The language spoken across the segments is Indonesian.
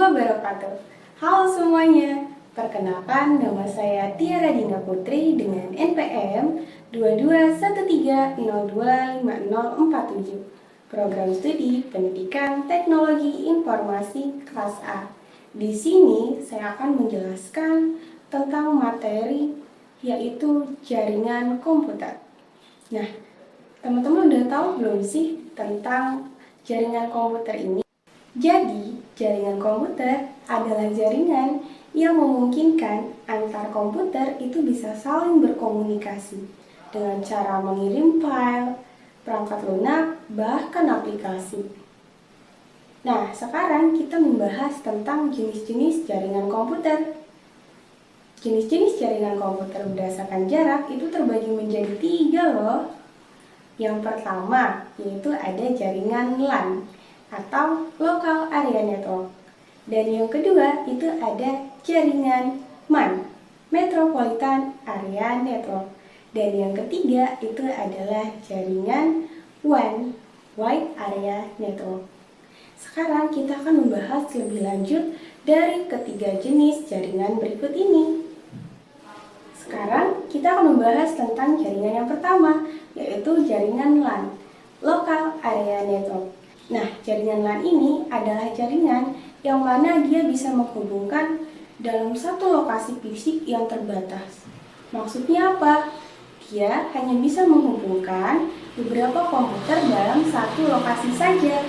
wabarakatuh. Halo semuanya, perkenalkan nama saya Tiara Dina Putri dengan NPM 2213025047, Program Studi Pendidikan Teknologi Informasi kelas A. Di sini saya akan menjelaskan tentang materi yaitu jaringan komputer. Nah, teman-teman udah tahu belum sih tentang jaringan komputer ini? Jadi, jaringan komputer adalah jaringan yang memungkinkan antar komputer itu bisa saling berkomunikasi dengan cara mengirim file, perangkat lunak, bahkan aplikasi. Nah, sekarang kita membahas tentang jenis-jenis jaringan komputer. Jenis-jenis jaringan komputer berdasarkan jarak itu terbagi menjadi 3 loh. Yang pertama, yaitu ada jaringan LAN atau Local Area Network. Dan yang kedua itu ada jaringan MAN, Metropolitan Area Network. Dan yang ketiga itu adalah jaringan WAN, Wide Area Network. Sekarang kita akan membahas lebih lanjut dari ketiga jenis jaringan berikut ini. Sekarang kita akan membahas tentang jaringan yang pertama, yaitu jaringan LAN, Local Area Network. Nah, jaringan LAN ini adalah jaringan yang mana dia bisa menghubungkan dalam satu lokasi fisik yang terbatas. Maksudnya apa? Dia hanya bisa menghubungkan beberapa komputer dalam satu lokasi saja.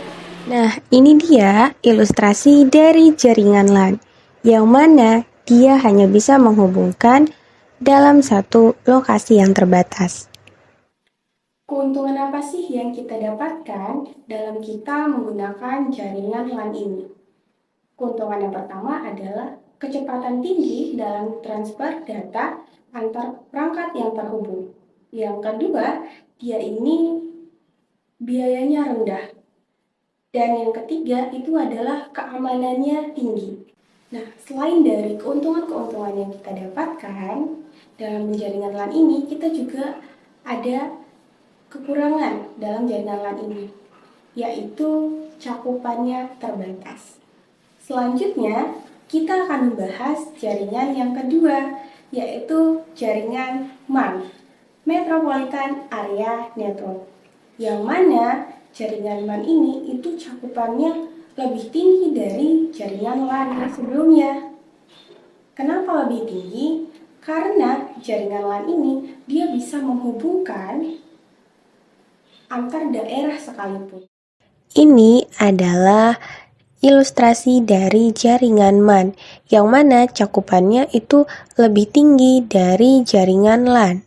Nah, ini dia ilustrasi dari jaringan LAN, yang mana dia hanya bisa menghubungkan dalam satu lokasi yang terbatas. Keuntungan apa sih yang kita dapatkan dalam kita menggunakan jaringan LAN ini? Keuntungan yang pertama adalah kecepatan tinggi dalam transfer data antar perangkat yang terhubung. Yang kedua, dia ini biayanya rendah. Dan yang ketiga itu adalah keamanannya tinggi. Nah, selain dari keuntungan-keuntungan yang kita dapatkan dalam jaringan LAN ini, kita juga ada kekurangan dalam jaringan LAN ini, yaitu cakupannya terbatas. Selanjutnya, kita akan membahas jaringan yang kedua, yaitu jaringan MAN, Metropolitan Area Network. Yang mana jaringan MAN ini itu cakupannya lebih tinggi dari jaringan LAN yang sebelumnya. Kenapa lebih tinggi? Karena jaringan LAN ini dia bisa menghubungkan antar daerah sekalipun. Ini adalah ilustrasi dari jaringan MAN, yang mana cakupannya itu lebih tinggi dari jaringan LAN.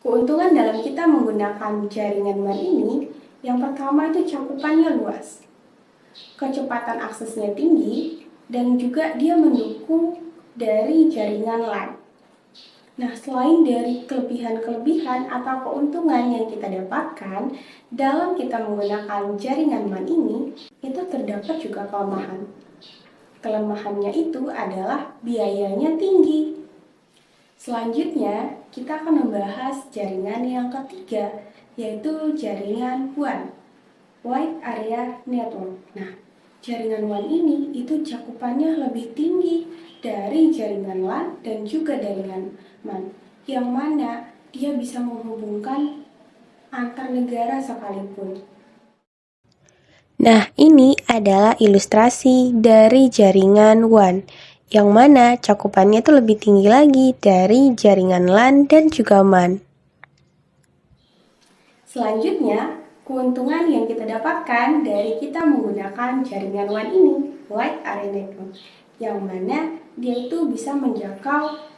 Keuntungan dalam kita menggunakan jaringan MAN ini, yang pertama itu cakupannya luas, kecepatan aksesnya tinggi, dan juga dia mendukung dari jaringan LAN. Nah, selain dari kelebihan-kelebihan atau keuntungan yang kita dapatkan dalam kita menggunakan jaringan MAN ini, itu terdapat juga kelemahan. Kelemahannya itu adalah biayanya tinggi. Selanjutnya, kita akan membahas jaringan yang ketiga, yaitu jaringan WAN, Wide Area Network. Nah, jaringan WAN ini itu cakupannya lebih tinggi dari jaringan LAN dan juga jaringan MAN, yang mana dia bisa menghubungkan antar negara sekalipun. Nah, ini adalah ilustrasi dari jaringan WAN, yang mana cakupannya itu lebih tinggi lagi dari jaringan LAN dan juga MAN. Selanjutnya, keuntungan yang kita dapatkan dari kita menggunakan jaringan WAN ini, Wide Area Network, yang mana dia itu bisa menjangkau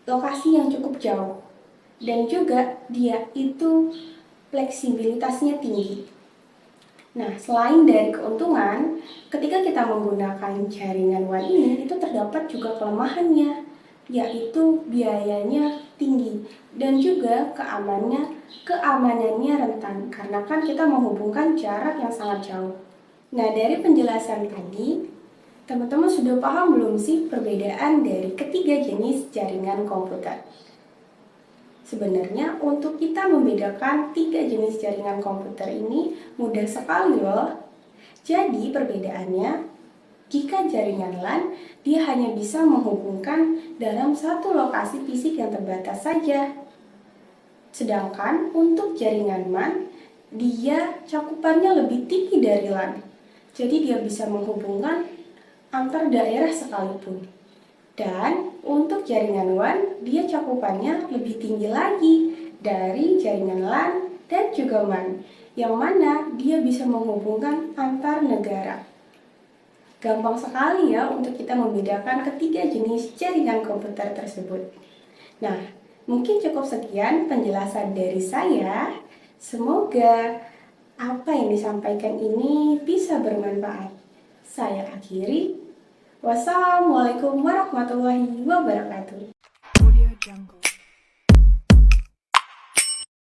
lokasi yang cukup jauh, dan juga dia itu fleksibilitasnya tinggi. Nah, selain dari keuntungan, ketika kita menggunakan jaringan WAN ini, itu terdapat juga kelemahannya, yaitu biayanya tinggi dan juga keamanannya rentan, karena kan kita menghubungkan jarak yang sangat jauh. Nah, dari penjelasan tadi, teman-teman sudah paham belum sih perbedaan dari ketiga jenis jaringan komputer? Sebenarnya untuk kita membedakan tiga jenis jaringan komputer ini mudah sekali loh. Jadi perbedaannya Jika jaringan LAN, dia hanya bisa menghubungkan dalam satu lokasi fisik yang terbatas saja. Sedangkan untuk jaringan MAN, dia cakupannya lebih tinggi dari LAN. Jadi dia bisa menghubungkan antar daerah sekalipun. Dan untuk jaringan WAN, dia cakupannya lebih tinggi lagi dari jaringan LAN dan juga MAN, yang mana dia bisa menghubungkan antar negara. Gampang sekali ya untuk kita membedakan ketiga jenis jaringan komputer tersebut. Nah, mungkin cukup sekian penjelasan dari saya. Semoga apa yang disampaikan ini bisa bermanfaat. Saya akhiri. Wassalamualaikum warahmatullahi wabarakatuh.